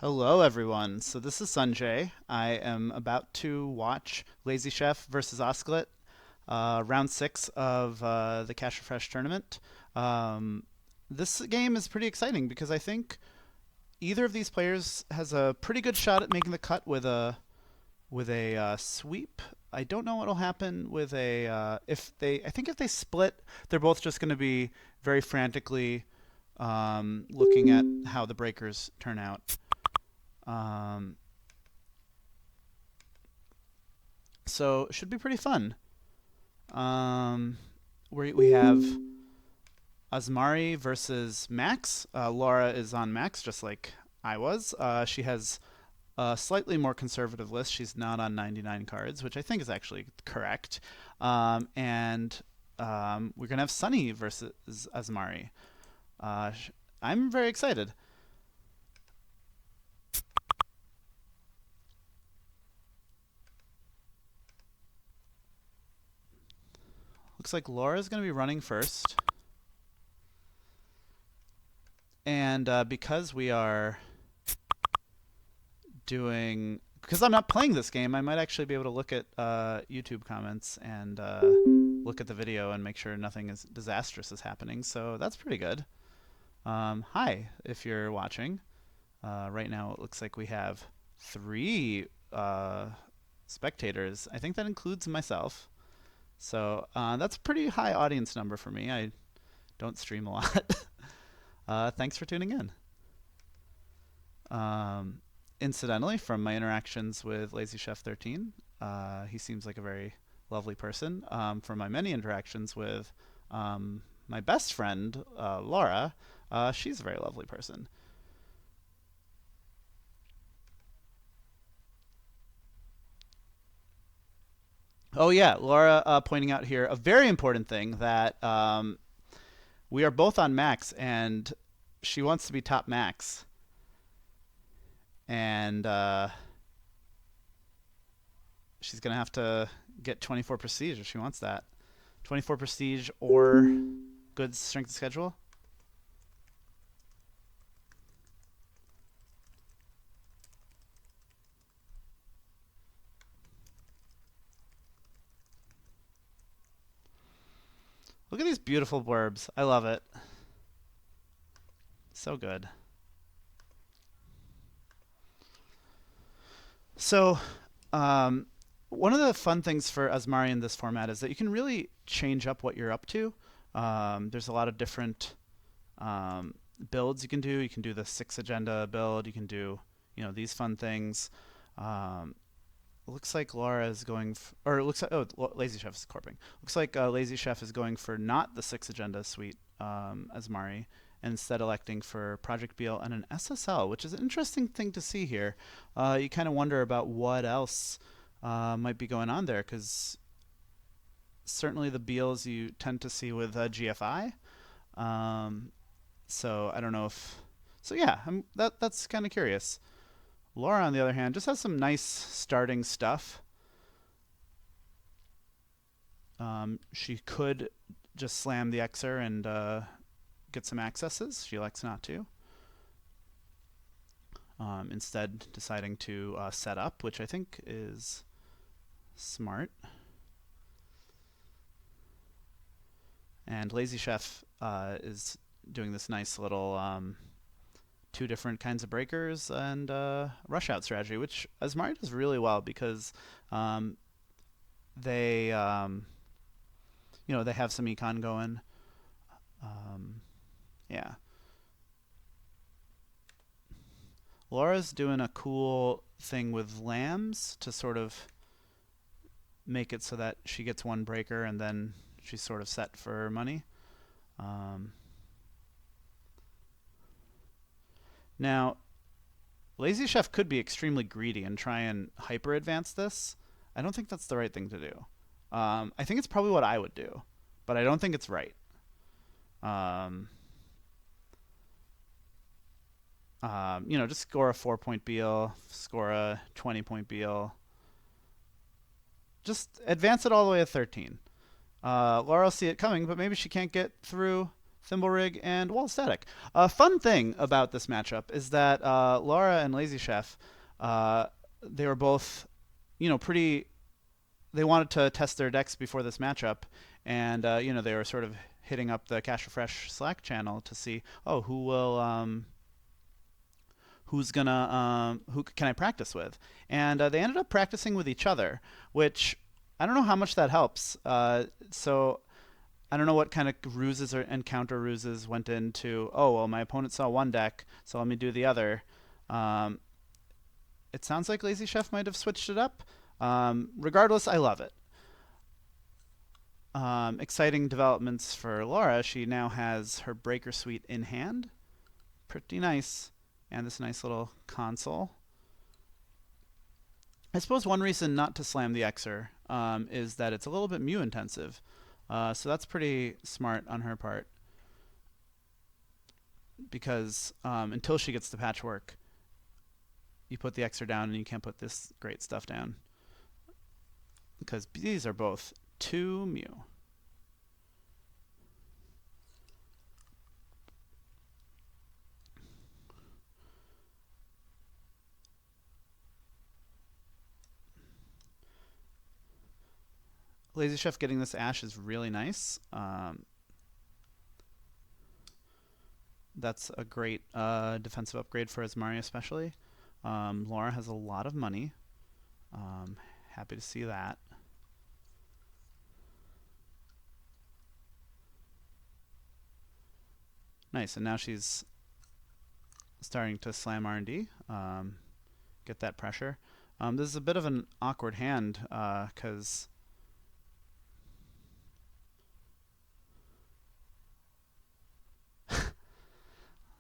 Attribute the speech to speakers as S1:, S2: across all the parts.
S1: Hello, everyone. So this is Sanjay. I am about to watch Lazy Chef versus osclate, round six of the Cash Refresh tournament. Um, this game is pretty exciting because I think either of these players has a pretty good shot at making the cut with a sweep. I don't know what'll happen with a if they. I think if they split, they're both just going to be very frantically looking at how the breakers turn out. Um, so it should be pretty fun. We have Asmari versus Max. Laura is on Max, just like I was. She has a slightly more conservative list. She's not on 99 cards, which I think is actually correct. And we're gonna have Sunny versus Asmari. I'm very excited. Looks like Laura's gonna be running first, and because we are doing because I'm not playing this game, I might actually be able to look at YouTube comments and look at the video and make sure nothing is disastrous is happening. So that's pretty good. Hi, if you're watching. Right now, it looks like we have three spectators. I think that includes myself. So that's a pretty high audience number for me. I don't stream a lot. Thanks for tuning in. Incidentally, from my interactions with lazychef13, he seems like a very lovely person. From my many interactions with my best friend, Laura, she's a very lovely person. Oh, yeah, Laura pointing out here a very important thing that we are both on max, and she wants to be top max. And she's going to have to get 24 prestige if she wants that. 24 prestige or good strength of schedule. Look at these beautiful blurbs. I love it. So good. So, one of the fun things for Asmari in this format is that you can really change up what you're up to. There's a lot of different builds you can do. You can do the six agenda build. You can do, these fun things. Looks like Laura is going, or it looks like Lazy Chef is corping. Looks like Lazy Chef is going for not the six agenda suite as Mari, and instead electing for Project Beal and an SSL, which is an interesting thing to see here. You kind of wonder about what else might be going on there, because certainly the Beals you tend to see with GFI. So I don't know if. So yeah, that's kind of curious. Laura, on the other hand, just has some nice starting stuff. She could just slam the Xer and get some accesses. She elects not to. Instead, deciding to set up, which I think is smart. And Lazy Chef is doing this nice little two different kinds of breakers and rush out strategy, which Asmari does really well because they they have some econ going. Yeah. Laura's doing a cool thing with lambs to sort of make it so that she gets one breaker and then she's sort of set for money. Now, Lazy Chef could be extremely greedy and try and hyper advance this. I don't think that's the right thing to do. I think it's probably what I would do, but I don't think it's right. Um, just score a 4 point Beal, score a 20 point Beal. Just advance it all the way to 13. Laura will see it coming, but maybe she can't get through Thimblerig, and wall static. A fun thing about this matchup is that Laura and Lazy Chef, uh, they were both, pretty. They wanted to test their decks before this matchup, and they were sort of hitting up the Cash Refresh Slack channel to see, oh, who can I practice with, and they ended up practicing with each other, which I don't know how much that helps. So I don't know what kind of ruses and counter ruses went into, oh, well, my opponent saw one deck, so let me do the other. Um, it sounds like Lazy Chef might have switched it up. Regardless, I love it. Exciting developments for Laura. She now has her Breaker Suite in hand. Pretty nice. And this nice little console. I suppose one reason not to slam the Xer is that it's a little bit Mew intensive. So that's pretty smart on her part. Because until she gets the patchwork, you put the Xer down and you can't put this great stuff down. Because these are both 2 Mew. Lazy Chef getting this Ash is really nice. That's a great defensive upgrade for Asmari especially. Laura has a lot of money. Happy to see that. Nice, and now she's starting to slam R&D, get that pressure. This is a bit of an awkward hand because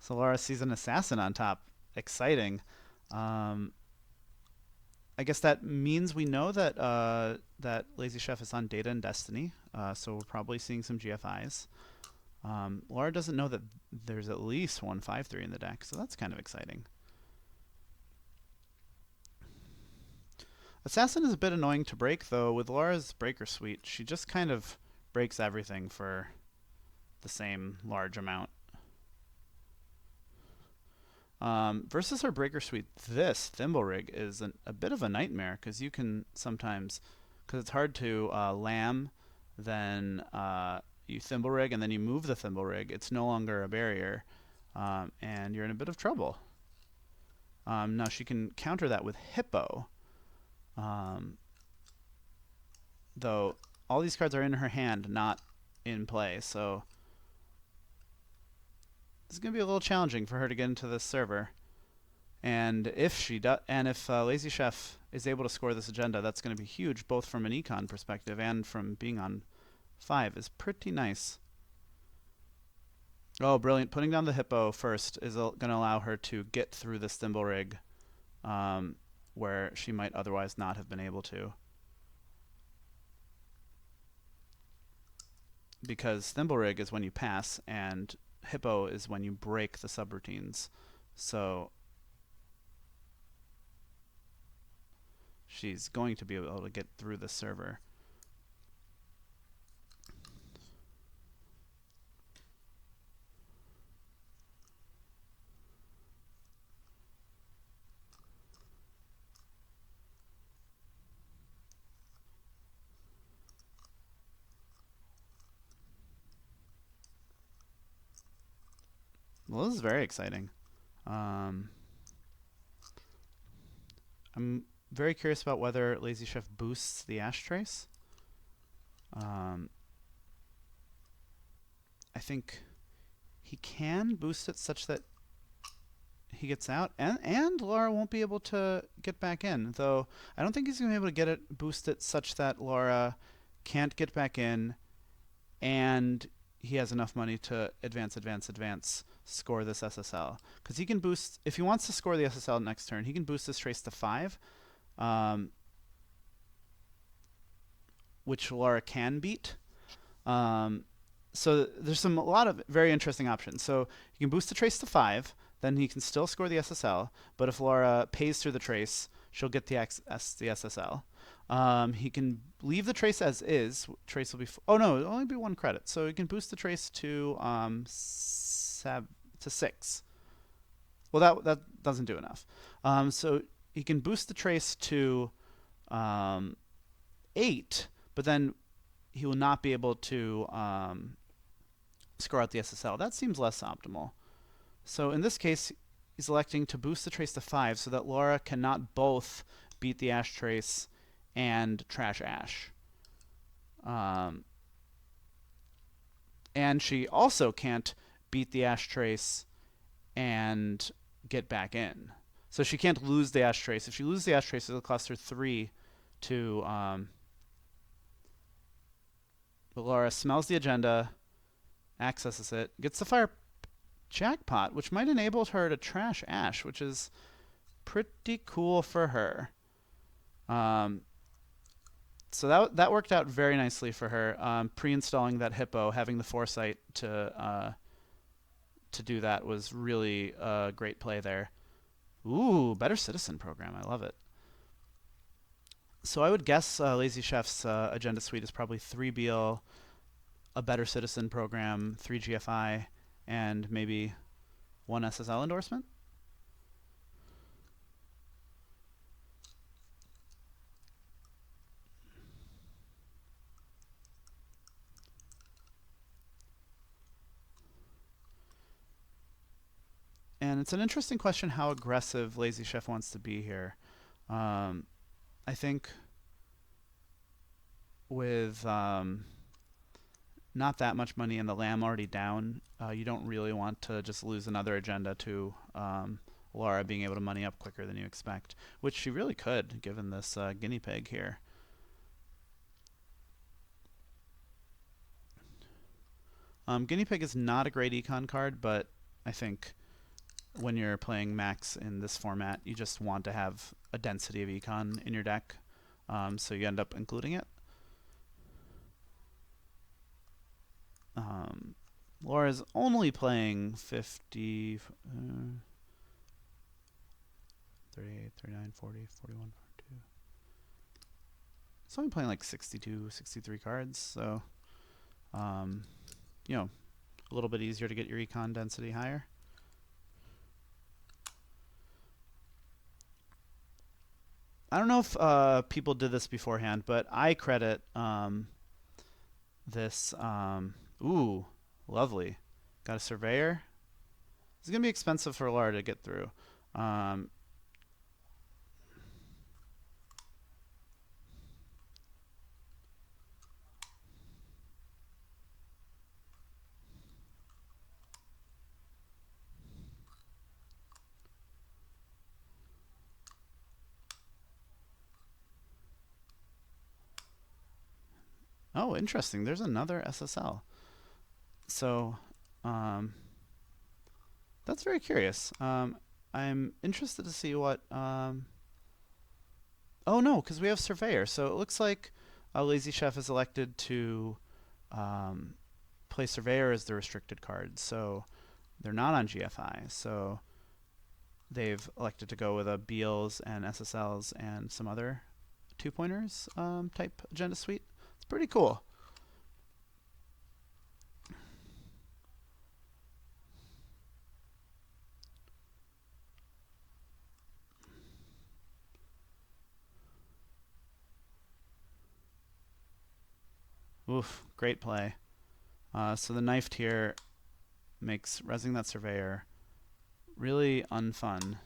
S1: so Laura sees an assassin on top. Exciting. I guess that means we know that that Lazy Chef is on Data and Destiny, so we're probably seeing some GFIs. Laura doesn't know that there's at least one 5/3 in the deck, so that's kind of exciting. Assassin is a bit annoying to break, though. With Laura's Breaker Suite, she just kind of breaks everything for the same large amount. Versus her Breaker Suite, this Thimblerig is a bit of a nightmare because you can sometimes, because it's hard to lamb, then you Thimblerig and then you move the Thimblerig. It's no longer a barrier, and you're in a bit of trouble. Now she can counter that with Hippo, though all these cards are in her hand, not in play, so it's going to be a little challenging for her to get into this server. And if she does, and if Lazy Chef is able to score this agenda, that's going to be huge, both from an econ perspective and from being on 5 is pretty nice. Oh, brilliant! Putting down the Hippo first is going to allow her to get through this Thimblerig, where she might otherwise not have been able to. Because Thimblerig is when you pass, and Hippo is when you break the subroutines. So she's going to be able to get through the server. Well, this is very exciting. I'm very curious about whether Lazy Chef boosts the Ash Trace. I think he can boost it such that he gets out, and Laura won't be able to get back in, though I don't think he's going to be able to get it boosted such that Laura can't get back in, and he has enough money to advance, score this SSL. Because he can boost, if he wants to score the SSL next turn, he can boost this trace to 5, which Laura can beat. So there's a lot of very interesting options. So he can boost the trace to 5, then he can still score the SSL, but if Laura pays through the trace, she'll get the SSL. He can leave the trace as is. Trace will be oh no, it'll only be 1 credit. So he can boost the trace to to 6. Well, that doesn't do enough. So he can boost the trace to um, 8, but then he will not be able to score out the SSL. That seems less optimal. So in this case, he's electing to boost the trace to 5 so that Laura cannot both beat the Ash trace and trash Ash. And she also can't beat the Ash trace and get back in. So she can't lose the Ash trace. If she loses the Ash trace, it'll cost her 3 to. But Laura smells the agenda, accesses it, gets the fire jackpot, which might enable her to trash Ash, which is pretty cool for her. So that worked out very nicely for her. Pre-installing that hippo, having the foresight to do that was really a great play there. Ooh, better citizen program. I love it. So I would guess Lazy Chef's agenda suite is probably 3 Beal, a better citizen program, 3 GFI, and maybe 1 SSL endorsement. And it's an interesting question how aggressive Lazy Chef wants to be here. I think with not that much money and the lamb already down, you don't really want to just lose another agenda to Laura being able to money up quicker than you expect, which she really could given this guinea pig here. Guinea pig is not a great econ card, but I think when you're playing max in this format, you just want to have a density of econ in your deck, so you end up including it. Laura's only playing 50, 38, 39, 40, 41, 42. It's only playing like 62, 63 cards, so, you know, a little bit easier to get your econ density higher. I don't know if people did this beforehand, but I credit this. Ooh, lovely. Got a surveyor. It's going to be expensive for Laura to get through. Oh, interesting. There's another SSL. So, that's very curious. I'm interested to see what. Oh no, because we have Surveyor. So it looks like Lazy Chef is elected to play Surveyor as the restricted card. So they're not on GFI. So they've elected to go with a Beals and SSLs and some other 2-pointers type agenda suite. It's pretty cool. Oof, great play. So the knifed here makes resing that surveyor really unfun.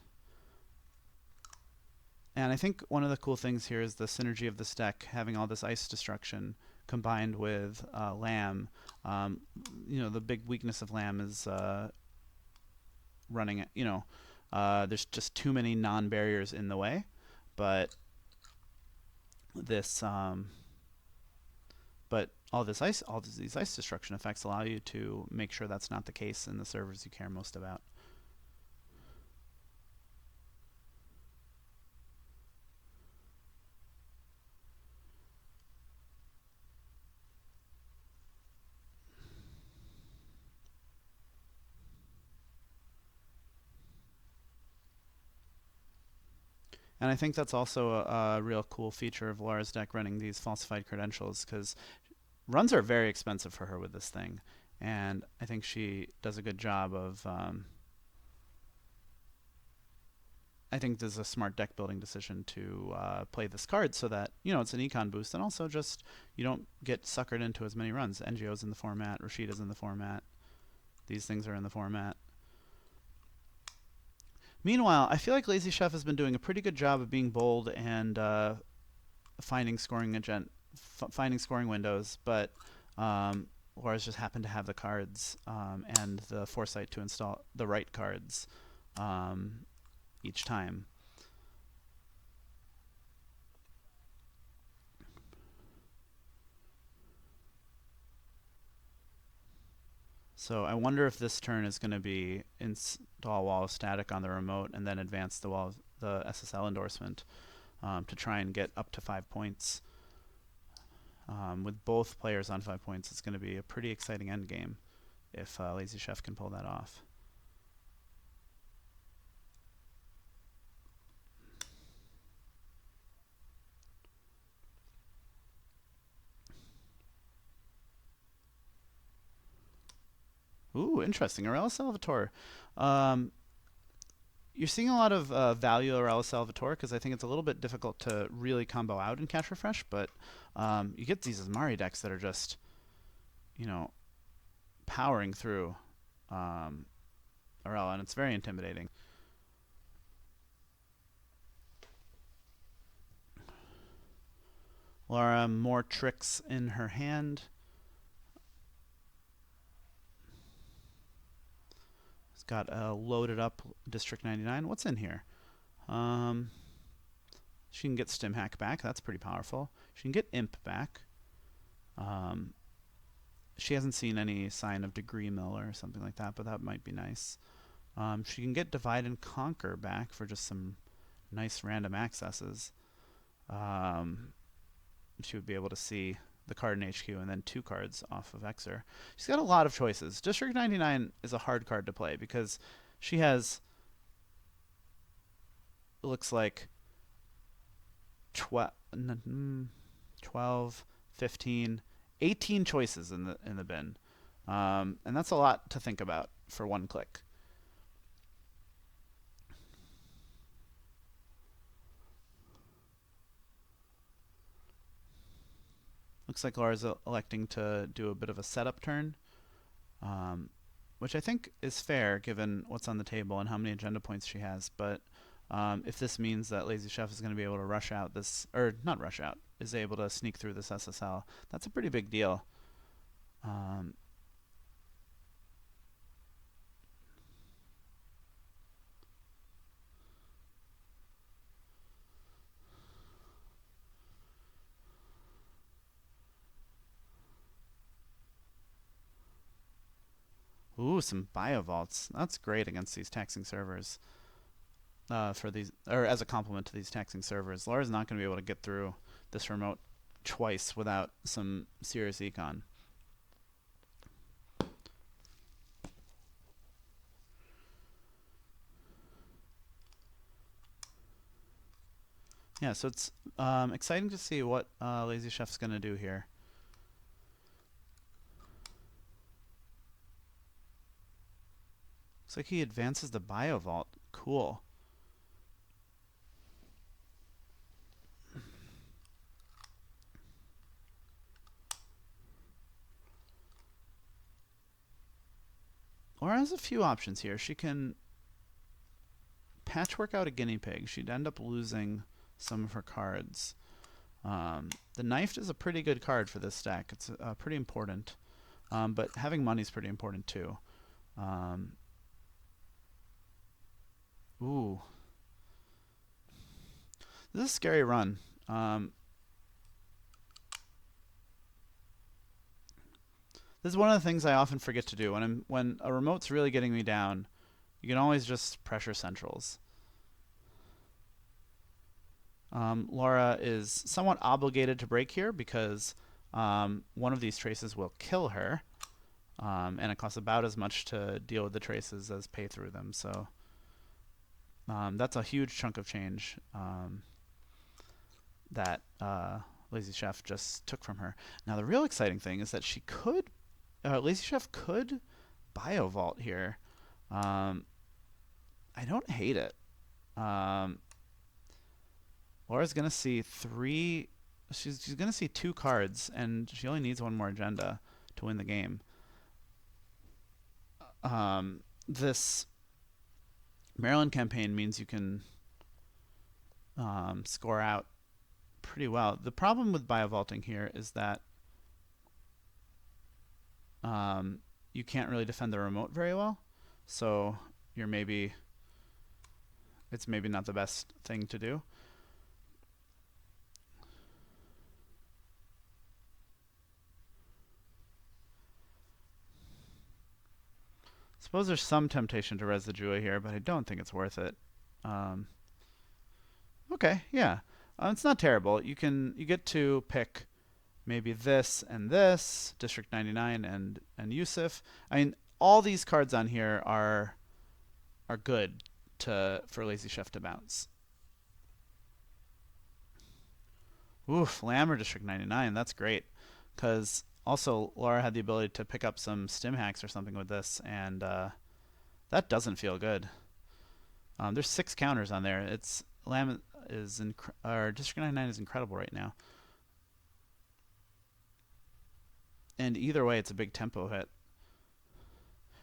S1: And I think one of the cool things here is the synergy of this deck, having all this ice destruction combined with Lamb. The big weakness of Lamb is running, there's just too many non-barriers in the way. But this, but all these ice destruction effects allow you to make sure that's not the case in the servers you care most about. And I think that's also a real cool feature of Laura's deck, running these falsified credentials, because runs are very expensive for her with this thing. And I think she does a good job of. I think this is a smart deck building decision to play this card so that, it's an econ boost, and also just you don't get suckered into as many runs. NGO's in the format, Rashida's in the format, these things are in the format. Meanwhile, I feel like Lazy Chef has been doing a pretty good job of being bold and finding finding scoring windows, but Laura's just happened to have the cards and the foresight to install the right cards each time. So I wonder if this turn is going to be install wall of static on the remote and then advance the SSL endorsement to try and get up to 5 points. With both players on 5 points, it's going to be a pretty exciting end game if Lazy Chef can pull that off. Ooh, interesting. Arella Salvatore. You're seeing a lot of value Arella Salvatore because I think it's a little bit difficult to really combo out in Cash Refresh, but you get these Asmari decks that are just, powering through Arella, and it's very intimidating. Laura, more tricks in her hand. It's got a loaded up District 99. What's in here? She can get Stim Hack back. That's pretty powerful. She can get Imp back. She hasn't seen any sign of Degree Mill or something like that, but that might be nice. She can get Divide and Conquer back for just some nice random accesses. She would be able to see the card in HQ and then 2 cards off of Exer. She's got a lot of choices. District 99 is a hard card to play because she has, it looks like 12, 15, 18 choices in the bin. And that's a lot to think about for one click. Looks like Laura's electing to do a bit of a setup turn, which I think is fair given what's on the table and how many agenda points she has. But if this means that Lazy Chef is going to be able to rush out this, or not rush out, is able to sneak through this SSL, that's a pretty big deal. Ooh, some biovaults. That's great against these taxing servers. For these, or as a complement to these taxing servers, Laura's not going to be able to get through this remote twice without some serious econ. Yeah, so it's exciting to see what Lazy Chef's going to do here. Looks like he advances the biovault. Cool. Laura has a few options here. She can patchwork out a guinea pig. She'd end up losing some of her cards. The Knifed is a pretty good card for this deck. It's pretty important. But having money is pretty important too. Ooh. This is a scary run. This is one of the things I often forget to do. When a remote's really getting me down, you can always just pressure centrals. Laura is somewhat obligated to break here because one of these traces will kill her. And it costs about as much to deal with the traces as pay through them. So That's a huge chunk of change that Lazy Chef just took from her. Now the real exciting thing is that Lazy Chef could BioVault here. Um, I don't hate it. Um, Laura's gonna see three. She's gonna see two cards, and she only needs one more agenda to win the game. This Maryland campaign means you can score out pretty well. The problem with biovaulting here is that you can't really defend the remote very well, so it's maybe not the best thing to do. Suppose there's some temptation to res the Jua here, but I don't think it's worth it. Um, okay, yeah, it's not terrible. You get to pick maybe this, District 99 and Yusuf. I mean, all these cards on here are good for Lazy Chef to bounce. Oof, Lamb or District 99, that's great. Because also, Laura had the ability to pick up some stim hacks or something with this, and that doesn't feel good. There's 6 counters on there. Lamb or District 99 is incredible right now. And either way, it's a big tempo hit.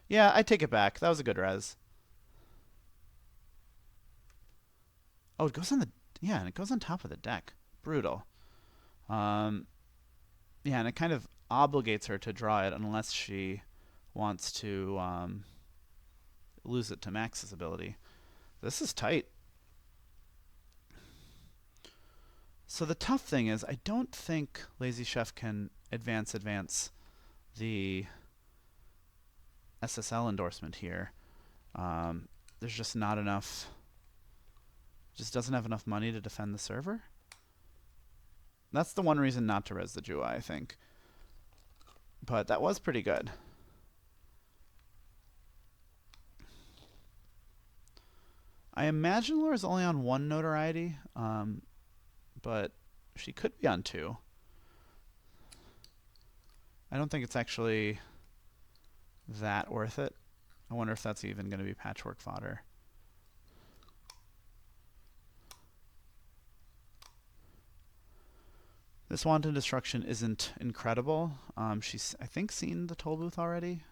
S1: Yeah, I take it back. That was a good res. Oh, it goes on and it goes on top of the deck. Brutal. Yeah, and it kind of obligates her to draw it unless she wants to lose it to Max's ability. This is tight. So the tough thing is I don't think Lazy Chef can advance the SSL endorsement here. There's just not enough. Just doesn't have enough money to defend the server. That's the one reason not to res the Jua, I think. But that was pretty good. I imagine Laura's only on 1 notoriety, but she could be on 2. I don't think it's actually that worth it. I wonder if that's even going to be patchwork fodder. This Wanton Destruction isn't incredible. She's, I think, seen the toll booth already.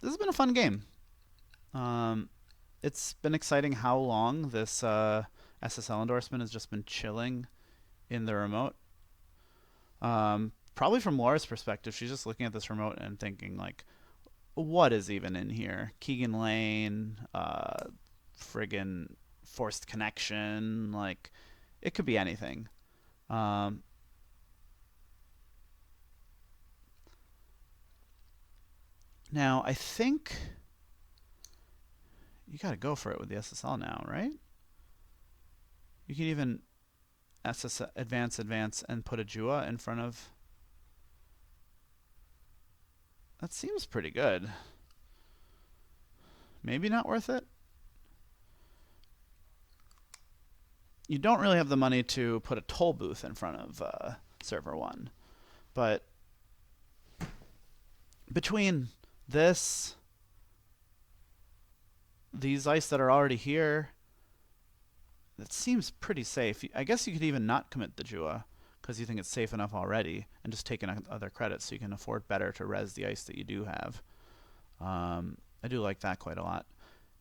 S1: This has been a fun game. It's been exciting how long this SSL endorsement has just been chilling in the remote. Probably from Laura's perspective, she's just looking at this remote and thinking, like, what is even in here? Keegan Lane, friggin' forced connection, like, it could be anything. Now, I think you gotta go for it with the SSL now, right? You can even advance, and put a Jua in front of. That seems pretty good. Maybe not worth it. You don't really have the money to put a toll booth in front of server 1. But between these ice that are already here, that seems pretty safe. I guess you could even not commit the Jua because you think it's safe enough already and just take in other credits so you can afford better to res the ice that you do have. I do like that quite a lot.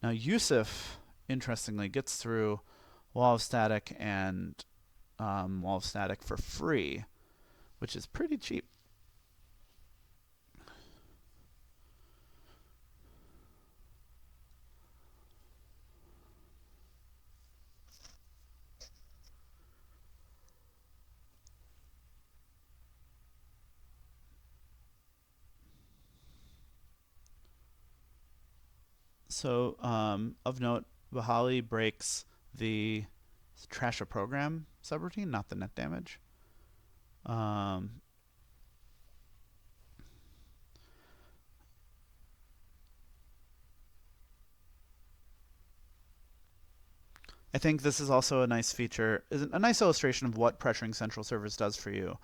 S1: Now Yusuf, interestingly, gets through Wall of Static and Wall of Static for free, which is pretty cheap. So, of note, Bahali breaks the trash a program subroutine, not the net damage. I think this is also a nice feature, is a nice illustration of what pressuring central servers does for you.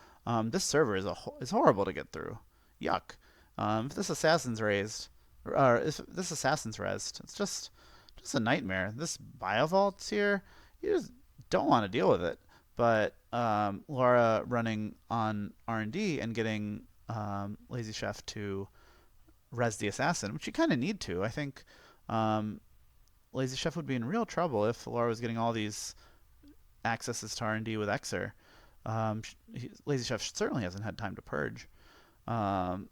S1: This server is horrible to get through. Yuck. If this assassin's raised, or if this assassin's rezzed, it's just a nightmare. This biovault's here, you just don't want to deal with it. But Laura running on R&D and getting Lazy Chef to res the assassin, which you kind of need to. I think um, Lazy Chef would be in real trouble if Laura was getting all these accesses to R&D with Xer. Lazy Chef certainly hasn't had time to purge. Um,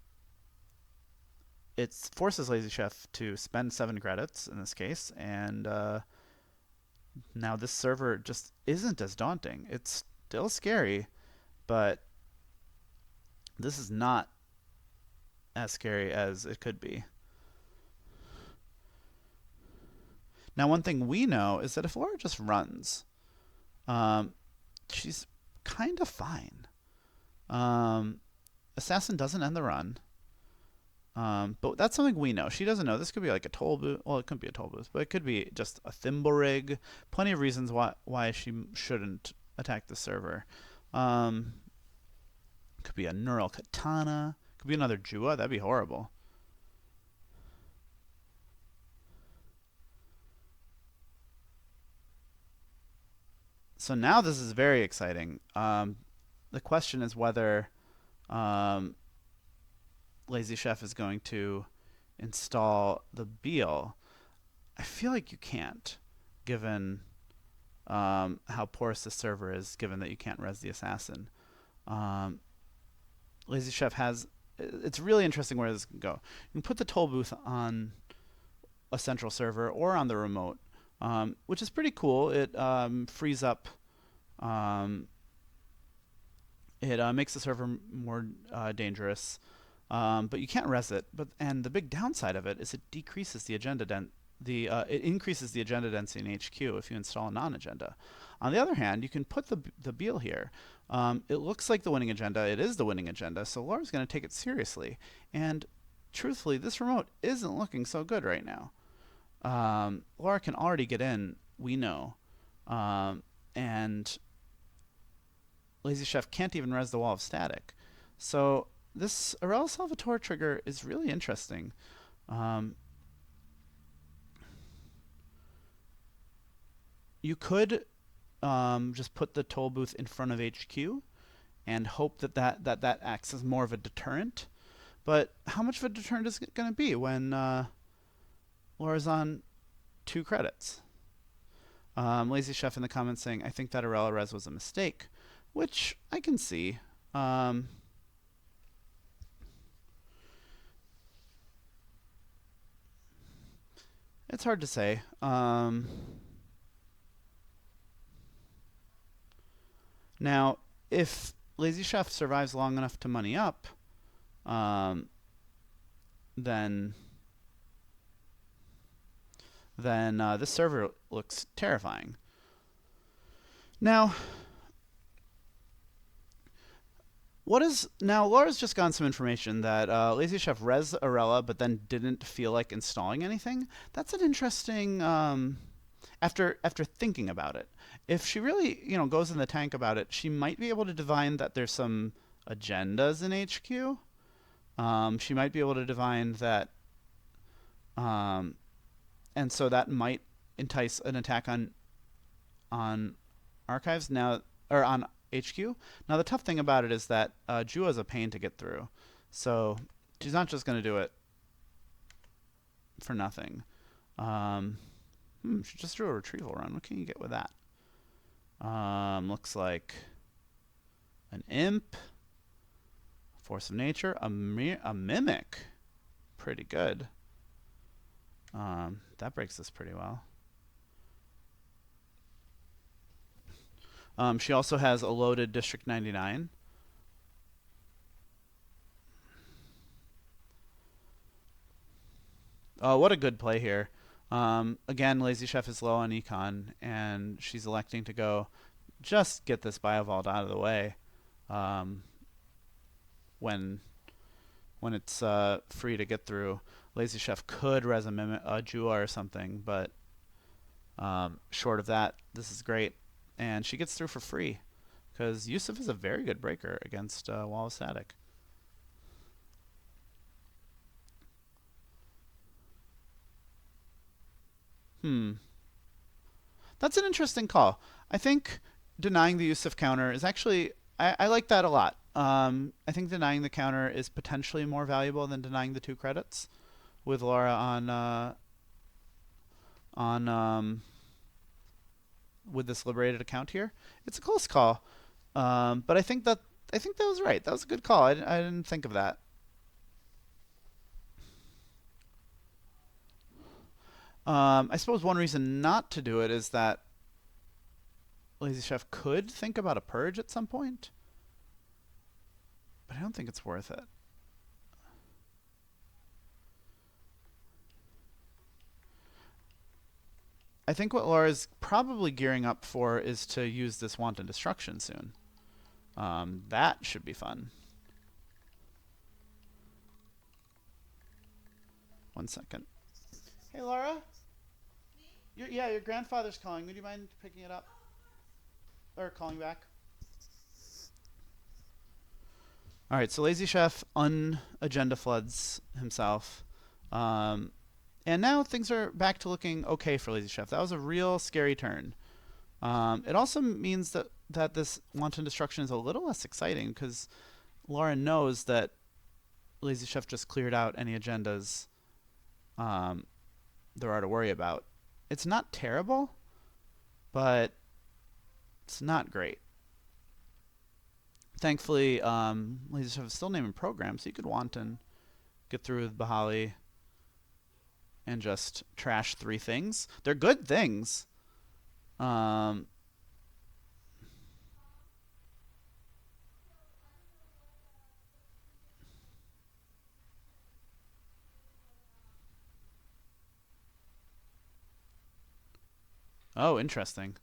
S1: it forces Lazy Chef to spend 7 credits in this case, and now this server just isn't as daunting. It's still scary, but this is not as scary as it could be. Now, one thing we know is that if Laura just runs, um, she's kind of fine. Um, Assassin doesn't end the run, but that's something we know. She doesn't know. This could be like a toll booth. Well, it couldn't be a toll booth, but it could be just a thimble rig. Plenty of reasons why she shouldn't attack the server. Um, could be a neural katana. Could be another Jua. That'd be horrible. So now this is very exciting. The question is whether um, Lazy Chef is going to install the Beal. I feel like you can't, given how porous the server is, given that you can't res the assassin. Um, Lazy Chef has. It's really interesting where this can go. You can put the toll booth on a central server or on the remote, which is pretty cool. It frees up. Um, it makes the server more dangerous, but you can't res it. And the big downside of it is it decreases the agenda it increases the agenda density in HQ if you install a non-agenda. On the other hand, you can put the Beal here. It looks like the winning agenda. It is the winning agenda, so Laura's going to take it seriously. And truthfully, this remote isn't looking so good right now. Laura can already get in, we know. And Lazy Chef can't even res the wall of static. So this Arella Salvatore trigger is really interesting. Um, you could just put the toll booth in front of HQ and hope that acts as more of a deterrent. But how much of a deterrent is it going to be when Laura's on 2 credits? Lazy Chef in the comments saying, I think that Arella res was a mistake, which I can see. It's hard to say. Now, if Lazy Chef survives long enough to money up, um, then this server looks terrifying. Now, Laura's just gotten some information that Lazy Chef res Arella, but then didn't feel like installing anything. That's an interesting. After thinking about it, if she really goes in the tank about it, she might be able to divine that there's some agendas in HQ. She might be able to divine that, and so that might entice an attack on archives now, or on HQ. Now the tough thing about it is that Jua is a pain to get through, so she's not just going to do it for nothing. She just drew a retrieval run. What can you get with that? Looks like an imp, force of nature, a mimic. Pretty good. That breaks this pretty well. She also has a loaded District 99. Oh, what a good play here. Again, Lazy Chef is low on econ, and she's electing to go just get this Biovault out of the way when it's free to get through. Lazy Chef could res a Jua or something, but Short of that, this is great. And she gets through for free because Yusuf is a very good breaker against wall of static. Hmm. That's an interesting call. I think denying the use of counter is actually, I like that a lot. I think denying the counter is potentially more valuable than denying the two credits with Laura on with this liberated account here. It's a close call, but I think that was right. That was a good call. I didn't think of that. I suppose one reason not to do it is that Lazy Chef could think about a purge at some point, but I don't think it's worth it. I think what Laura's probably gearing up for is to use this wanton destruction soon. That should be fun. 1 second. Hey, Laura. Yeah, your grandfather's calling. Would you mind picking it up or calling back? All right. So Lazy Chef unagenda floods himself, um, and now things are back to looking okay for Lazy Chef. That was a real scary turn. It also means that this wanton destruction is a little less exciting because Laura knows that Lazy Chef just cleared out any agendas um, there are to worry about. It's not terrible, but it's not great. Thankfully, Lazy Chef is still naming programs, so you could wanton get through with Bahali and just trash three things. They're good things. Um, oh, interesting.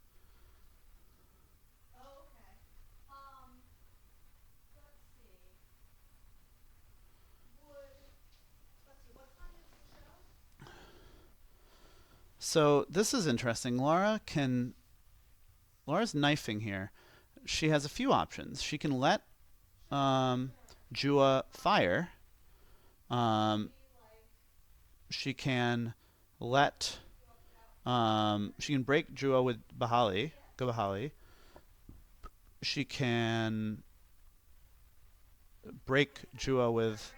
S1: So this is interesting. Laura's knifing here. She has a few options. She can let um, Jua fire. Um, she can let she can break Jua with Bahali. Go Bahali. She can break Jua with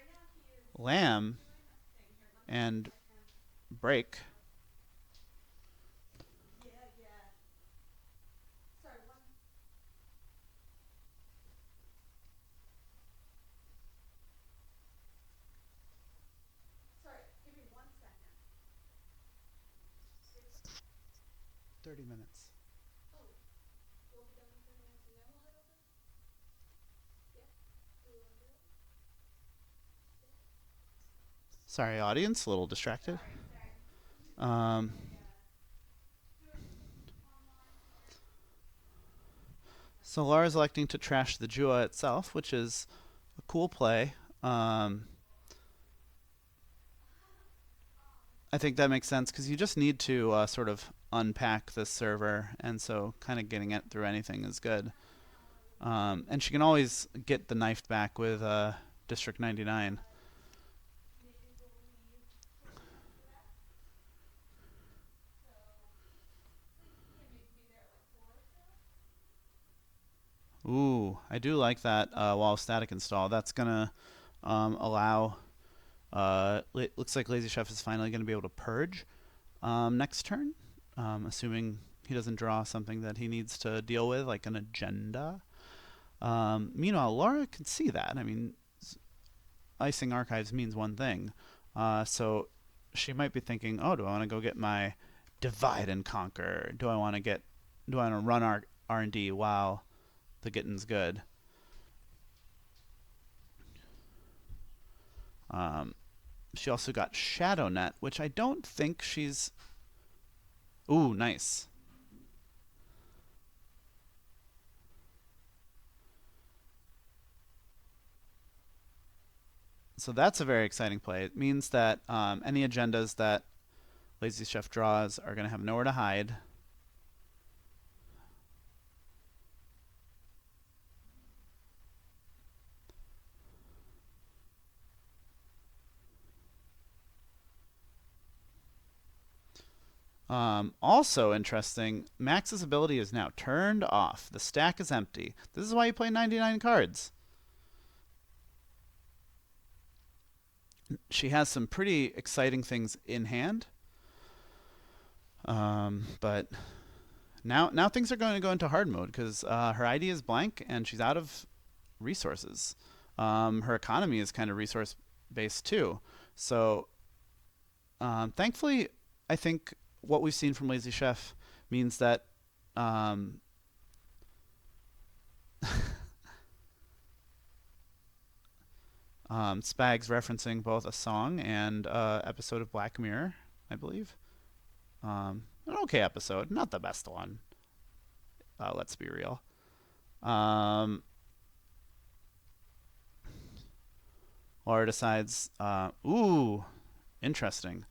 S1: Lamb and break. .30 minutes. Sorry, audience, a little distracted. Um, so Laura's electing to trash the Jua itself, which is a cool play. I think that makes sense because you just need to sort of unpack this server, and so kind of getting it through anything is good. And she can always get the knife back with District 99. Ooh, I do like that wall static install. That's gonna allow. Looks like Lazy Chef is finally gonna be able to purge next turn, assuming he doesn't draw something that he needs to deal with, like an agenda. Meanwhile, Laura can see that. I mean, icing archives means one thing. So she might be thinking, oh, do I want to go get my divide and conquer? Do I want to run R&D while the getting's good? Um, she also got Shadow Net, which I don't think she's. Ooh, nice. So that's a very exciting play. It means that any agendas that Lazy Chef draws are going to have nowhere to hide. Also interesting, Max's ability is now turned off. The stack is empty. This is why you play 99 cards. She has some pretty exciting things in hand. But now things are going to go into hard mode because her ID is blank and she's out of resources. Her economy is kind of resource based too. So thankfully, I think what we've seen from Lazy Chef means that um, Spag's referencing both a song and episode of Black Mirror, I believe. An okay episode, not the best one. Let's be real. Um, Laura decides, ooh, interesting.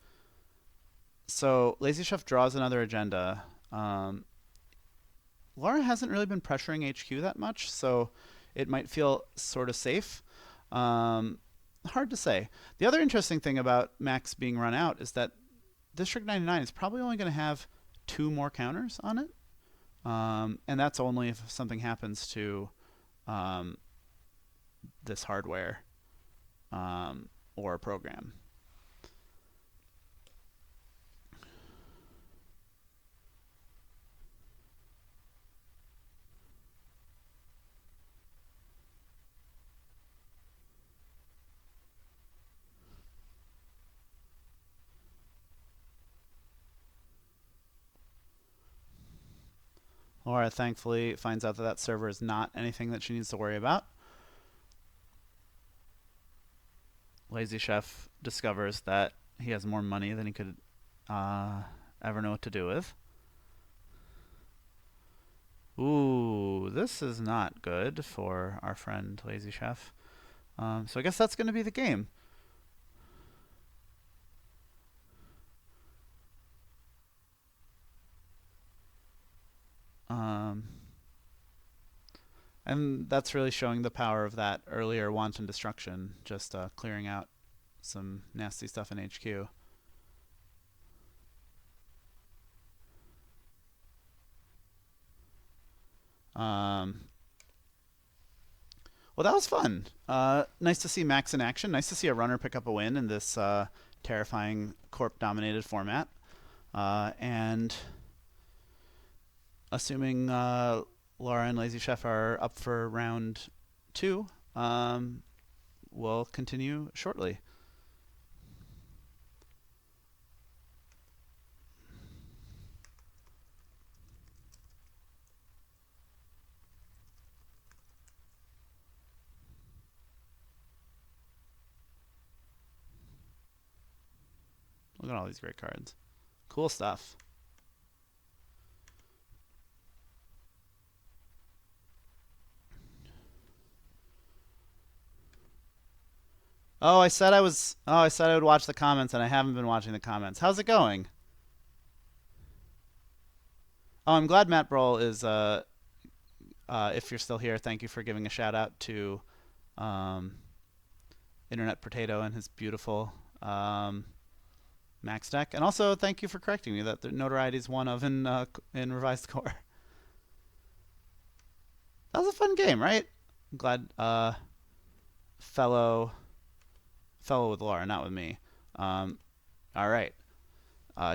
S1: So Lazy Chef draws another agenda. Laura hasn't really been pressuring HQ that much, so it might feel sort of safe. Um, Hard to say. The other interesting thing about Max being run out is that District 99 is probably only going to have two more counters on it. And that's only if something happens to um, this hardware or program. Laura thankfully finds out that that server is not anything that she needs to worry about. Lazy Chef discovers that he has more money than he could ever know what to do with. Ooh, this is not good for our friend Lazy Chef. So I guess that's going to be the game. Um, and that's really showing the power of that earlier wanton destruction, just clearing out some nasty stuff in HQ. Um, well, that was fun. Nice to see Max in action. Nice to see a runner pick up a win in this terrifying corp-dominated format. And assuming Laura and Lazy Chef are up for round two, we'll continue shortly. Look at all these great cards. Cool stuff. Oh, I said I was. Oh, I said I would watch the comments, and I haven't been watching the comments. How's it going? Oh, I'm glad Matt Broll is. If you're still here, thank you for giving a shout out to um, Internet Potato and his beautiful Max deck, and also thank you for correcting me that the notoriety is one of in revised core. That was a fun game, right? I'm glad fellow fellow with Laura, not with me. Um, all right.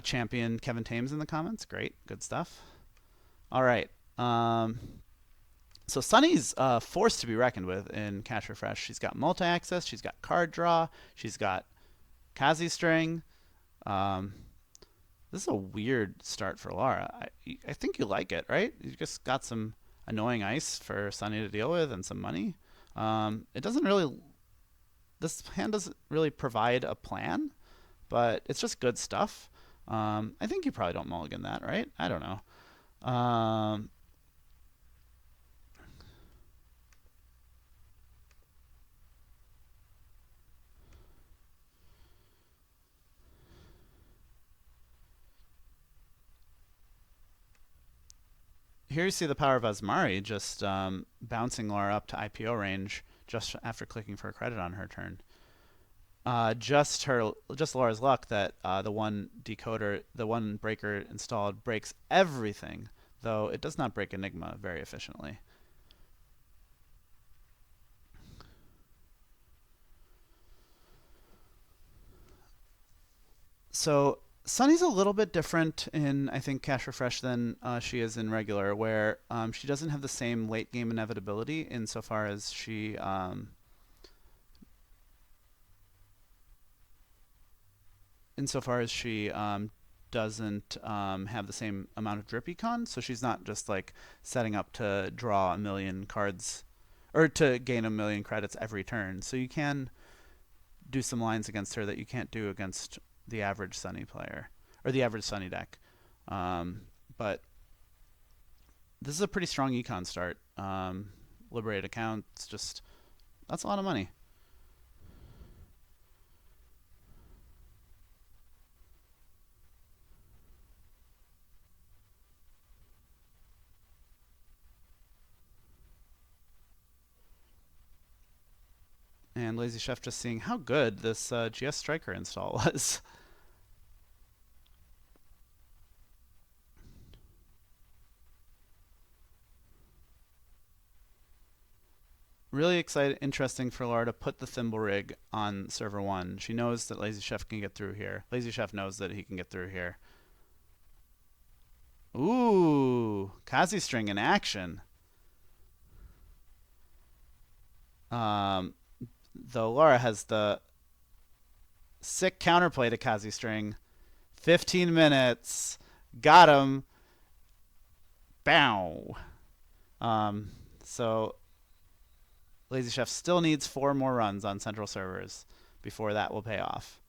S1: Champion Kevin Thames in the comments. Great. Good stuff. All right. So Sunny's forced to be reckoned with in Cash Refresh. She's got multi-access. She's got card draw. She's got Kazi string. Um, this is a weird start for Laura. I think you like it, right? You just got some annoying ice for Sunny to deal with and some money. It doesn't really. This hand doesn't really provide a plan, but it's just good stuff. I think you probably don't mulligan that, right? I don't know. Here you see the power of Asmari just bouncing Laura up to IPO range just after clicking for a credit on her turn. just Laura's luck that the one breaker installed breaks everything, though it does not break Enigma very efficiently. So Sunny's a little bit different in, I think, Cash Refresh than she is in regular, where she doesn't have the same late game inevitability insofar as she doesn't have the same amount of drip econ, so she's not just like setting up to draw a million cards or to gain a million credits every turn. So you can do some lines against her that you can't do against the average Sunny player or the average Sunny deck. But this is a pretty strong econ start. Liberate accounts, just that's a lot of money. And Lazy Chef just seeing how good this GS Striker install was. Really interesting for Laura to put the thimble rig on server one. She knows that Lazy Chef can get through here. Lazy Chef knows that he can get through here. Ooh, Kazi string in action. Um, though Laura has the sick counterplay to Kazi string. 15 minutes. Got him. Bow. Um, so Lazy Chef still needs 4 more runs on central servers before that will pay off.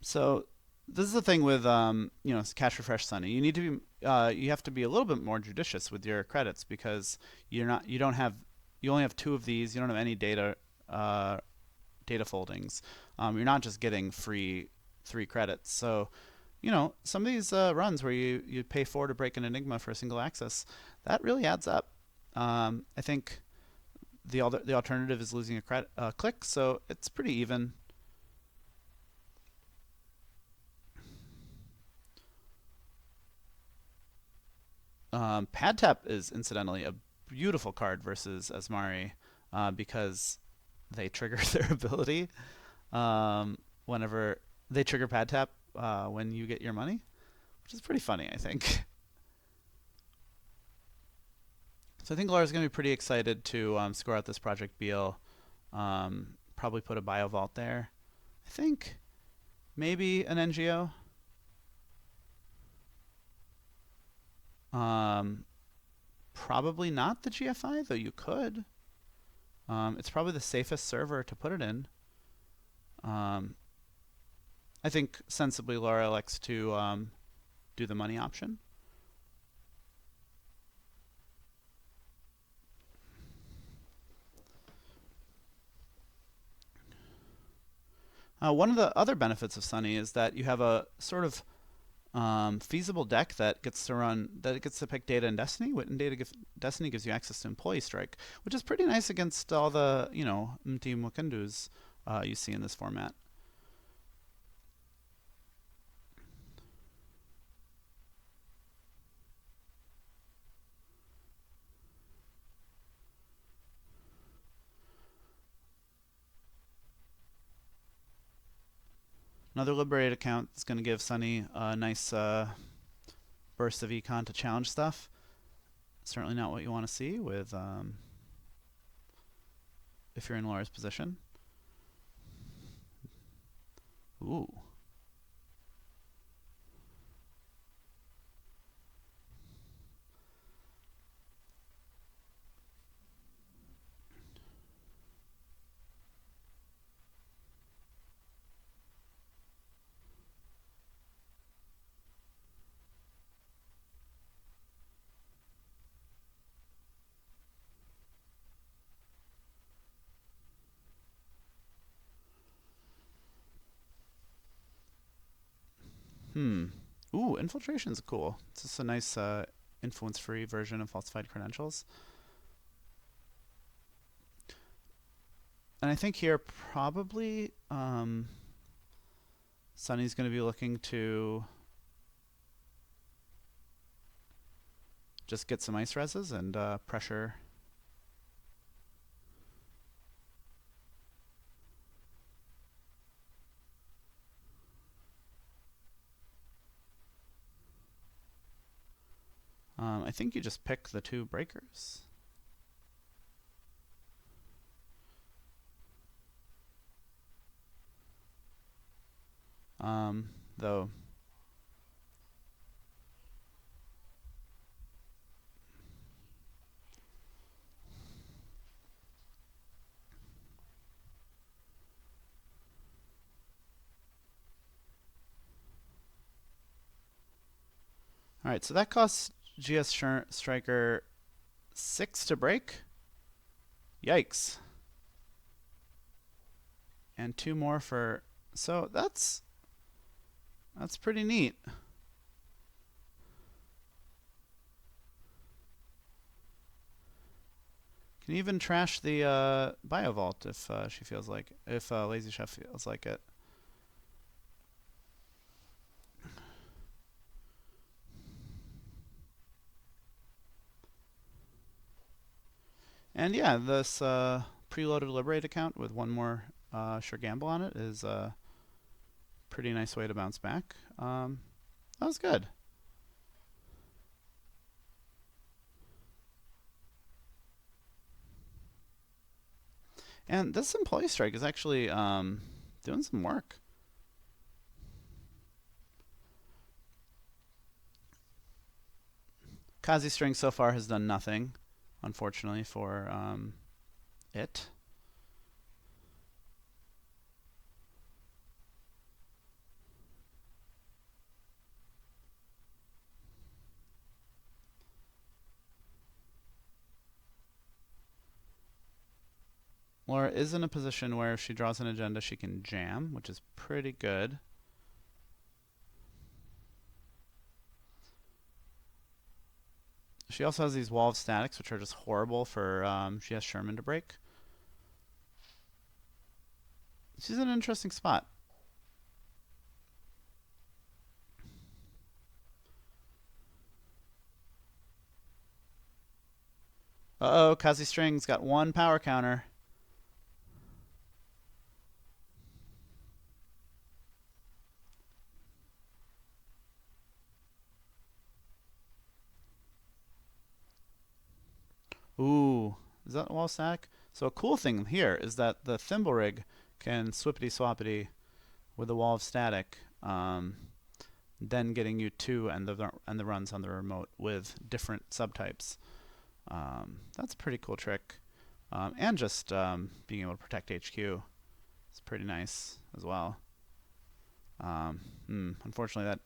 S1: So this is the thing with Cash Refresh Sunny. You have to be a little bit more judicious with your credits because you only have 2 of these. You don't have any data foldings. You're not just getting free 3 credits. So some of these runs where you pay 4 to break an Enigma for a single access, that really adds up. I think the alternative is losing a click, so it's pretty even. Pad Tap is incidentally a beautiful card versus Asmari because they trigger their ability whenever they trigger Pad Tap when you get your money, which is pretty funny, I think. So I think Laura's going to be pretty excited to score out this Project Beal. Probably put a Bio Vault there. I think maybe an NGO. Probably not the GFI, though you could. It's probably the safest server to put it in. I think sensibly Laura elects to do the money option. One of the other benefits of Sunny is that you have a sort of feasible deck that gets to pick Data and Destiny. And Destiny gives you access to Employee Strike, which is pretty nice against all the Mti Mukundus you see in this format. Another Liberate account is going to give Sunny a nice burst of econ to challenge stuff. Certainly not what you want to see with if you're in Laura's position. Ooh. Hmm. Ooh, infiltration's cool. It's just a nice influence-free version of falsified credentials. And I think here probably Sunny's going to be looking to just get some ice reses and pressure. I think you just pick the two breakers. Though. All right, so that costs GS Striker 6 to break. Yikes. And 2 more for. So that's pretty neat. Can even trash the Bio Vault if she feels like, if Lazy Chef feels like it. And yeah, this preloaded Liberate account with one more sure gamble on it is a pretty nice way to bounce back. That was good. And this employee strike is actually doing some work. Kazi string so far has done nothing, unfortunately, for it. Laura is in a position where if she draws an agenda, she can jam, which is pretty good. She also has these wall of statics, which are just horrible for she has Sherman to break. She's in an interesting spot. Uh-oh, Kazi String's got one power counter. Ooh, is that wall static? So a cool thing here is that the thimble rig can swippity swappity with the wall of static, then getting you two and the runs on the remote with different subtypes. That's a pretty cool trick, and just being able to protect HQ is pretty nice as well. Unfortunately, that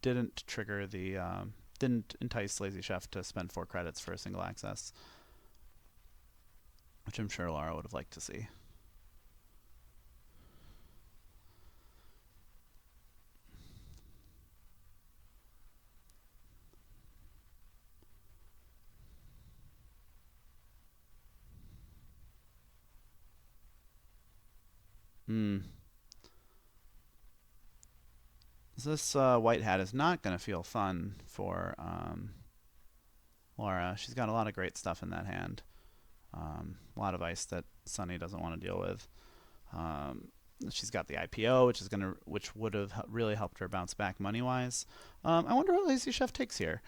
S1: didn't trigger the didn't entice Lazy Chef to spend 4 credits for a single access, which I'm sure Laura would have liked to see. This white hat is not going to feel fun for Laura. She's got a lot of great stuff in that hand. A lot of ice that Sunny doesn't want to deal with. She's got the IPO, which would have really helped her bounce back money wise. I wonder what Lazy Chef takes here.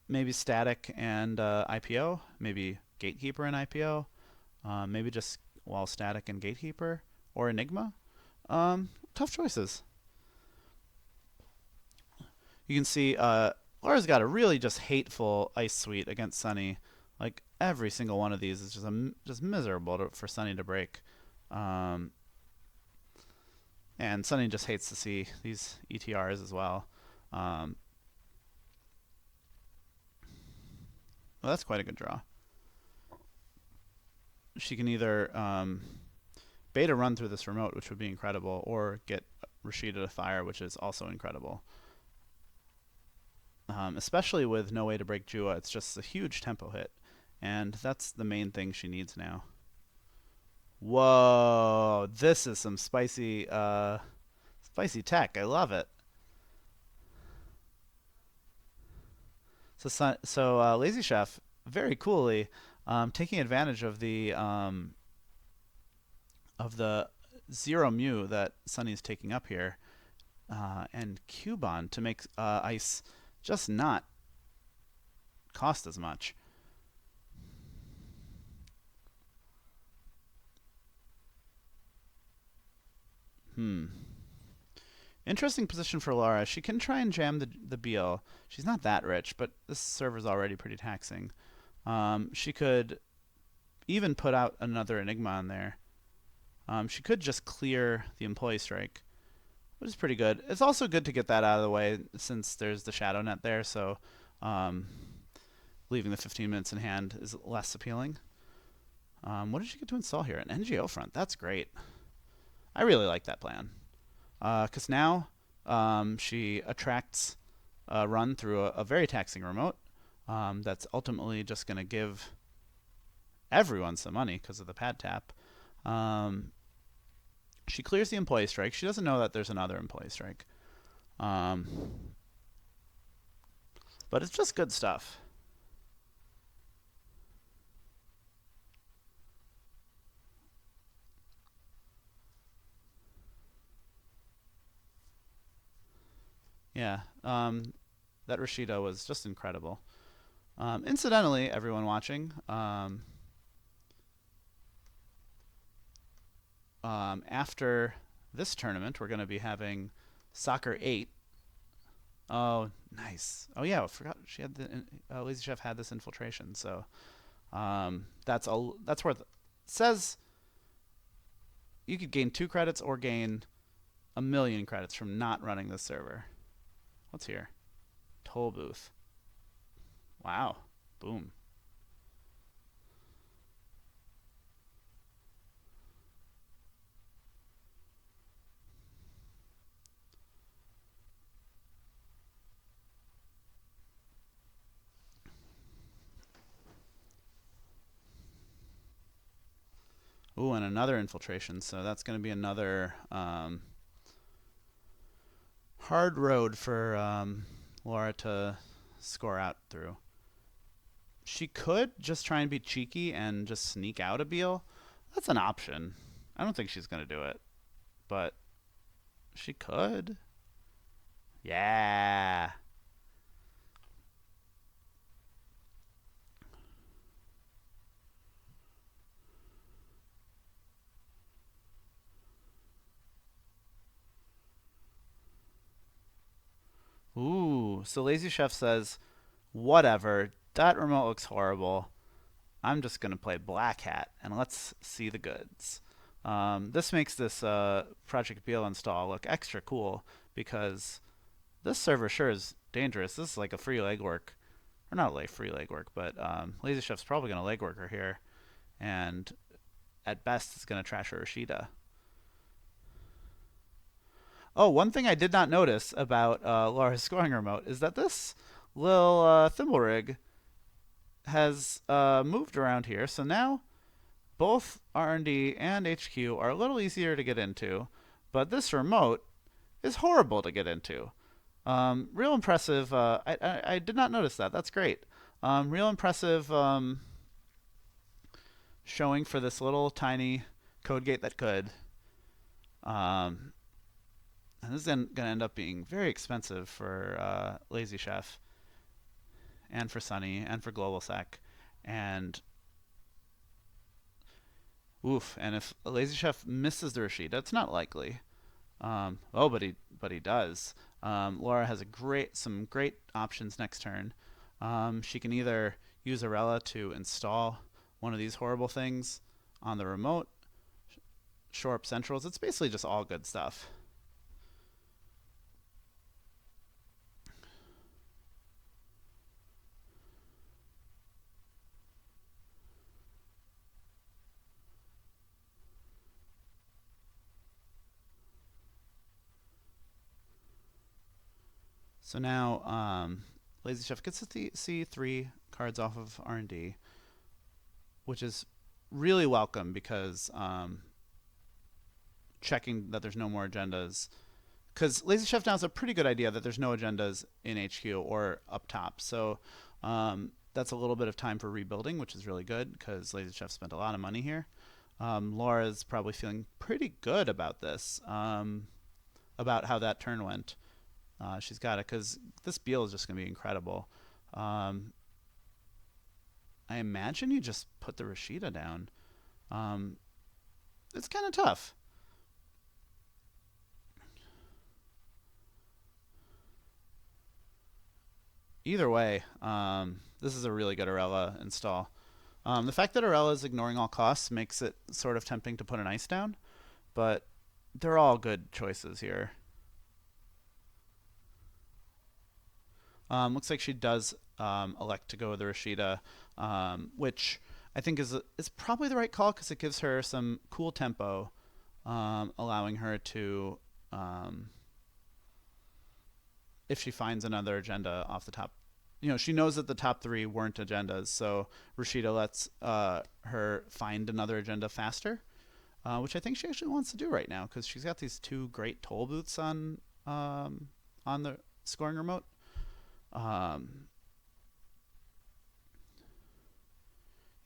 S1: Maybe Static and IPO. Maybe Gatekeeper and IPO. Maybe just Static and Gatekeeper or Enigma. Tough choices. You can see Laura's got a really just hateful ice suite against Sunny. Like every single one of these is just miserable for Sunny to break. And Sunny just hates to see these ETRs as well. Well, that's quite a good draw. She can either bait a run through this remote, which would be incredible, or get Rashida to fire, which is also incredible. Especially with no way to break Jua, it's just a huge tempo hit, and that's the main thing she needs now. Whoa, this is some spicy tech. I love it. So Lazy Chef very coolly taking advantage of the zero mu that Sunny's taking up here, and Cubon to make ice just not cost as much. Hmm. Interesting position for Laura. She can try and jam the BL. She's not that rich, but this server's already pretty taxing. She could even put out another Enigma on there. She could just clear the employee strike, which is pretty good. It's also good to get that out of the way since there's the shadow net there, so um, leaving the 15 minutes in hand is less appealing. What did she get to install here? An NGO front. That's great. I really like that plan. Because now she attracts a run through a very taxing remote that's ultimately just going to give everyone some money because of the pad tap. She clears the employee strike. She doesn't know that there's another employee strike. But it's just good stuff. Yeah, that Rashida was just incredible. Incidentally, everyone watching, after this tournament, we're going to be having SOCR8. Oh, nice. Oh yeah, I forgot she had the Lazy Chef had this infiltration. So that's worth. It says you could gain 2 credits or gain a million credits from not running this server. What's here? Toll booth. Wow. Boom. Ooh, and another infiltration. So that's going to be another hard road for Laura to score out through. She could just try and be cheeky and just sneak out a Beal. That's an option. I don't think she's going to do it, but she could. Yeah. Ooh, so Lazy Chef says, whatever, that remote looks horrible. I'm just going to play Black Hat and let's see the goods. This makes this Project Beal install look extra cool because this server sure is dangerous. This is like a free legwork. Or not like free legwork, but Lazy Chef's probably going to legwork her here. And at best, it's going to trash her Rashida. Oh, one thing I did not notice about Laura's scoring remote is that this little thimble rig has moved around here. So now both R&D and HQ are a little easier to get into, but this remote is horrible to get into. Real impressive. I did not notice that. That's great. Real impressive showing for this little tiny code gate that could. And this is going to end up being very expensive for Lazy Chef and for Sunny and for Global Sec. And oof, and if Lazy Chef misses the Rashida, it's not likely. But he does. Laura has some great options next turn. She can either use Arella to install one of these horrible things on the remote, shore up centrals. It's basically just all good stuff. So now Lazy Chef gets to see 3 cards off of R&D, which is really welcome because checking that there's no more agendas. Because Lazy Chef now has a pretty good idea that there's no agendas in HQ or up top. So that's a little bit of time for rebuilding, which is really good because Lazy Chef spent a lot of money here. Laura's probably feeling pretty good about this, about how that turn went. She's got it because this Beal is just going to be incredible. I imagine you just put the Rashida down. It's kind of tough. Either way, this is a really good Arella install. The fact that Arella is ignoring all costs makes it sort of tempting to put an ice down, but they're all good choices here. Looks like she does elect to go with the Rashida, which I think is probably the right call because it gives her some cool tempo, allowing her to, if she finds another agenda off the top. She knows that the top 3 weren't agendas, so Rashida lets her find another agenda faster, which I think she actually wants to do right now because she's got these 2 great toll booths on the scoring remote. Yeah,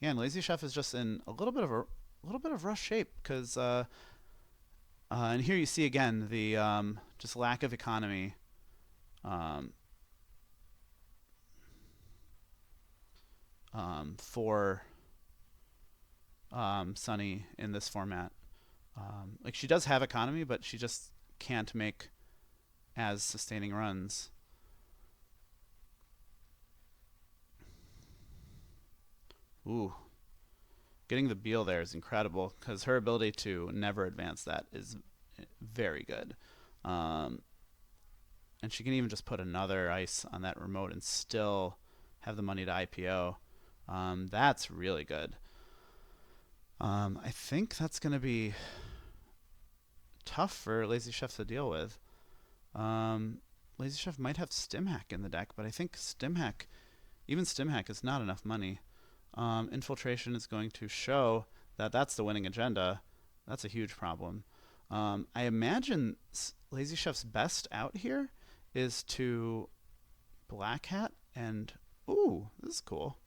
S1: and Lazy Chef is just in a little bit of rough shape because, and here you see again the just lack of economy. For Sunny in this format. Like she does have economy, but she just can't make as sustaining runs. Ooh. Getting the Beal there is incredible because her ability to never advance that is very good. And she can even just put another ice on that remote and still have the money to IPO. That's really good. I think that's going to be tough for Lazy Chef to deal with. Lazy Chef might have Stimhack in the deck, but I think even Stimhack is not enough money. Infiltration is going to show that that's the winning agenda. That's a huge problem. I imagine Lazy Chef's best out here is to Black Hat and... Ooh, this is cool.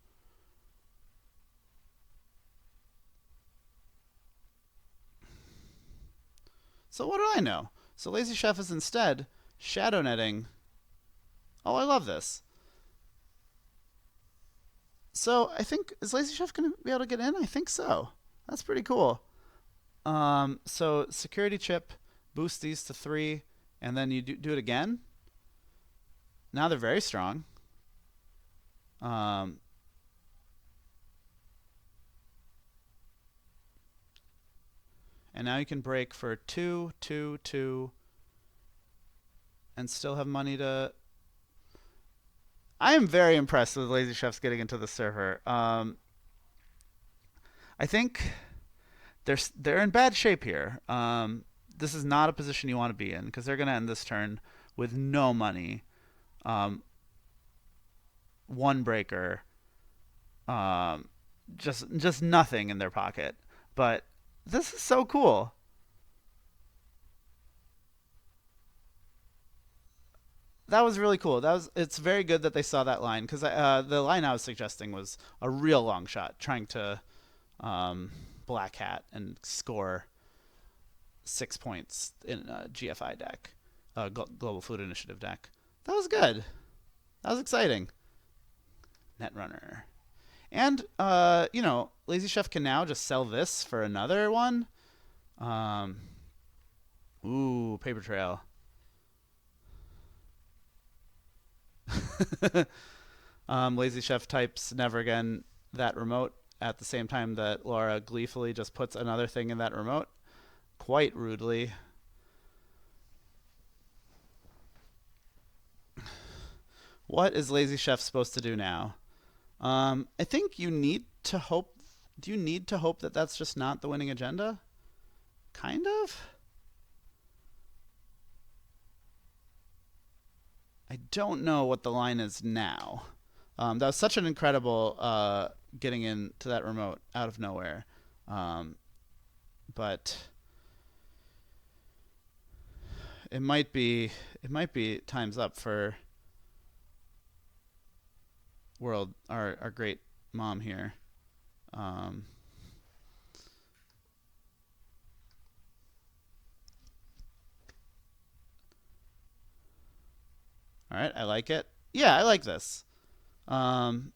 S1: So what do I know? So Lazy Chef is instead shadow netting. Oh, I love this. So I think, is Lazy Chef going to be able to get in? I think so. That's pretty cool. So security chip, boost these to 3, and then you do it again. Now they're very strong. And now you can break for 2, 2, 2, and still have money to... I am very impressed with Lazy Chefs getting into the server. I think they're in bad shape here. This is not a position you want to be in because they're going to end this turn with no money. 1 breaker. Just nothing in their pocket. But this is so cool. That was really cool. It's very good that they saw that line because the line I was suggesting was a real long shot, trying to Black Hat and score 6 points in a GFI deck, Global Food Initiative deck. That was good. That was exciting. Netrunner. And, Lazy Chef can now just sell this for another one. Ooh, Paper Trail. Lazy Chef types never again that remote at the same time that Laura gleefully just puts another thing in that remote. Quite rudely. What is Lazy Chef supposed to do now? I think you need to hope... Do you need to hope that that's just not the winning agenda? Kind of? I don't know what the line is now. That was such an incredible getting into that remote out of nowhere. Um, but it might be time's up for World, our great mom here. Um, all right, I like it. Yeah, I like this. Um,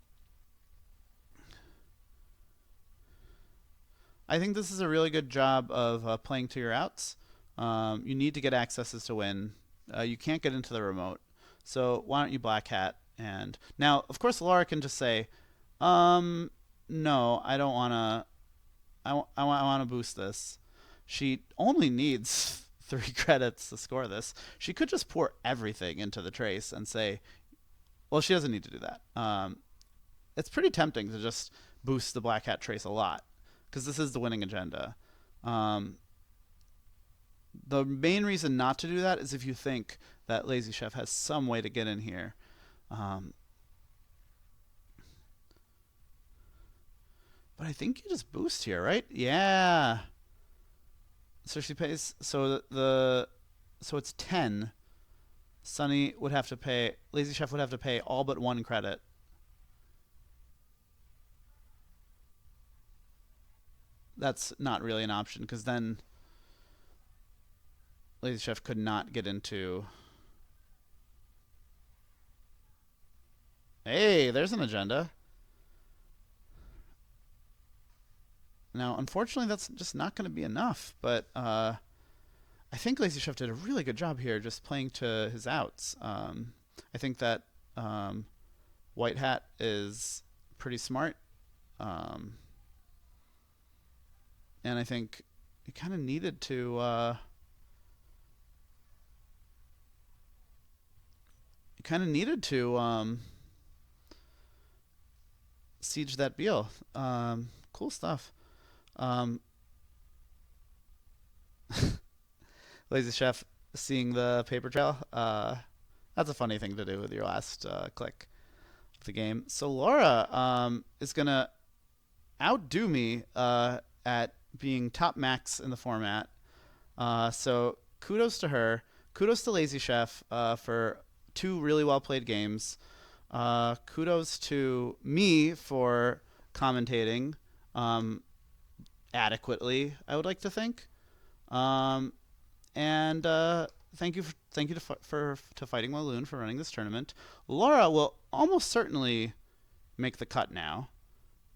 S1: I think this is a really good job of playing to your outs. You need to get accesses to win. You can't get into the remote, so why don't you black hat? And now, of course, Laura can just say, "No, I don't wanna. I want to boost this." She only needs 3 credits to score this. She could just pour everything into the trace and say, "Well, she doesn't need to do that." It's pretty tempting to just boost the black hat trace a lot because this is the winning agenda. Um, the main reason not to do that is if you think that Lazy Chef has some way to get in here. Um, but I think you just boost here, right? Yeah. So she pays. So it's 10. Sunny would have to pay. Lazy Chef would have to pay all but 1 credit. That's not really an option because then Lazy Chef could not get into. Hey, there's an agenda. Now, unfortunately, that's just not going to be enough. But I think Lazy Chef did a really good job here, just playing to his outs. I think that White Hat is pretty smart, um, and I think he kind of needed to. He kind of needed to siege that Beal. Cool stuff. Um, Lazy Chef seeing the paper trail. That's a funny thing to do with your last click of the game. So Laura is gonna outdo me at being top max in the format. So kudos to her. Kudos to Lazy Chef for 2 really well played games. Kudos to me for commentating adequately, I would like to think. Um, and thank you to Fighting Walloon for running this tournament. Laura will almost certainly make the cut now.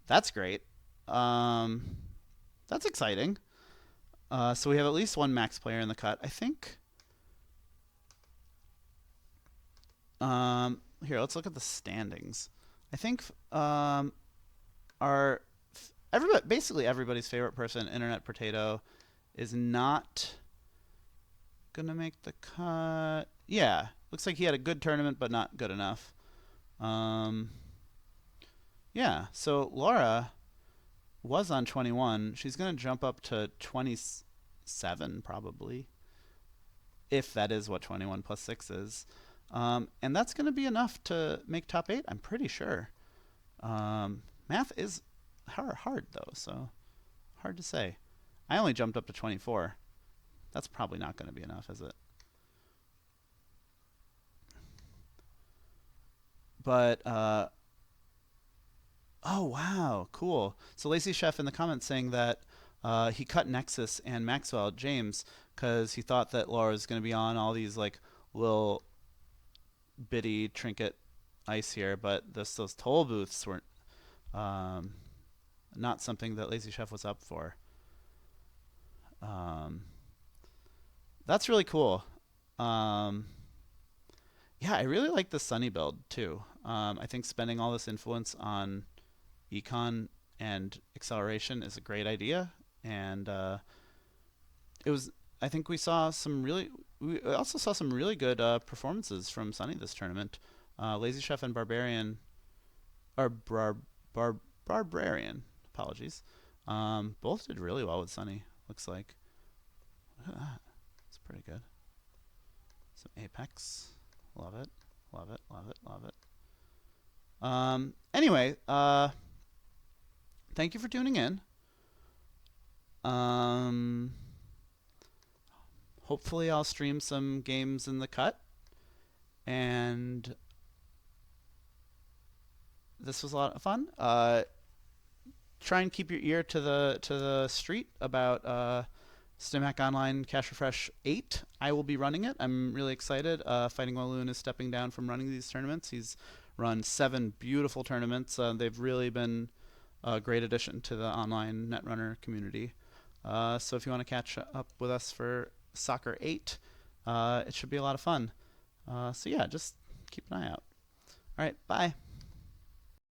S1: That's great. Um, that's exciting. So we have at least one max player in the cut. I think. Here, let's look at the standings. I think our basically everybody's favorite person, Internet Potato, is not gonna make the cut. Yeah, looks like he had a good tournament, but not good enough. Um, yeah, so Laura was on 21. She's gonna jump up to 27 probably, if that is what 21 plus 6 is. And that's going to be enough to make top 8, I'm pretty sure. Math is hard, though, so hard to say. I only jumped up to 24. That's probably not going to be enough, is it? But, oh, wow, cool. So Lazy Chef in the comments saying that he cut Nexus and Maxwell James because he thought that Laura was going to be on all these, like, little bitty trinket ice here, but those toll booths weren't not something that Lazy Chef was up for. Um, that's really cool. Um, yeah, I really like the Sunny build too. I think spending all this influence on econ and acceleration is a great idea, and it was. I think we saw some really. We also saw some really good performances from Sunny this tournament. Lazy Chef and Barbarian, or Barbarian, apologies. Both did really well with Sunny. Looks like. Look at that. It's pretty good. Some Apex, love it. Love it, love it, love it. Anyway, thank you for tuning in. Um, Hopefully I'll stream some games in the cut. And this was a lot of fun. Try and keep your ear to the street about StimHack Online Cash Refresh 8. I will be running it. I'm really excited. Fighting Walloon is stepping down from running these tournaments. He's run 7 beautiful tournaments. They've really been a great addition to the online Netrunner community. So if you want to catch up with us for Soccer 8, it should be a lot of fun. So yeah, just keep an eye out. All right, bye.